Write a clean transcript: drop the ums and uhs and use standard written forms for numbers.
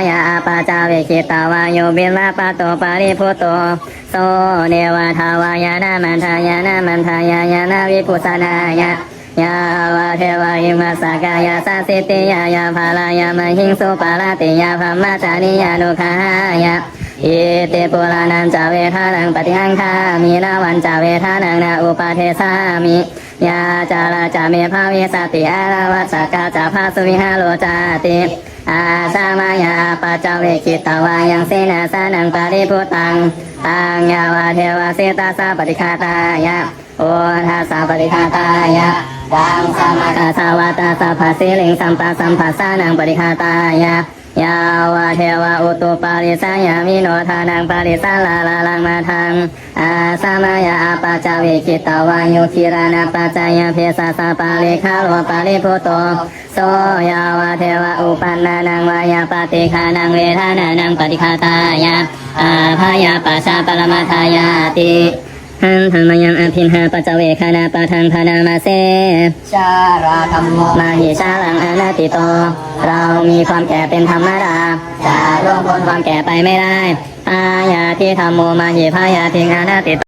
ยาปาจาวิคิตาวายุบิลาปะโตปาริพุตโตโสเนวะทาวายานามันทายานามันทายายานาวิปุสนายายาวะเทวะอิมัสสกายาสัสสิติยายาภาลายามหิงสุปาลติยาภมมาจานิยานุขายาอิติปุรานันจาเวทานังปฏิหังคามินาวันจาเวทานังนาอุปาเทสามิยาจาราจาเมภาวิสติอาราวัสกาจาภาสุวิหาโลจาติอาสามายาปัจจเวคิตาวายังสินาสานังปาริพุตังตังยาวาเทวสิตาสาปฏิฆาตายะโอทัสสะปฏิฆาตายะดังสัมมาคาสาวาตาสัพพสิลิงสัมปะสัมภาสานังปฏิฆาตายะยาวาเทวะอุตุปาริสายามิโนทานังปาริสาลาลาลังมาทังอาสามายาปัจจเวคิตาวายุคิรานาปัจจายเพสสะปาริคาโลปาริพุตโตโสยาวาเทวะอุปันนานังวายาปฏิฆานังเวทานานังปฏิฆาตายะอาภายาปัสสะปรมาทายาติหังธรรมยังอภินหาปัจเจเวคานาปะทังพนามาเสชาราธรรมโมมาหิชาลังอนัตติโตเรามีความแก่เป็นธรรมดาจะล่วงพ้นความแก่ไปไม่ได้พายาที่ธรรมโมมาหิพายาทิงอนัตติโต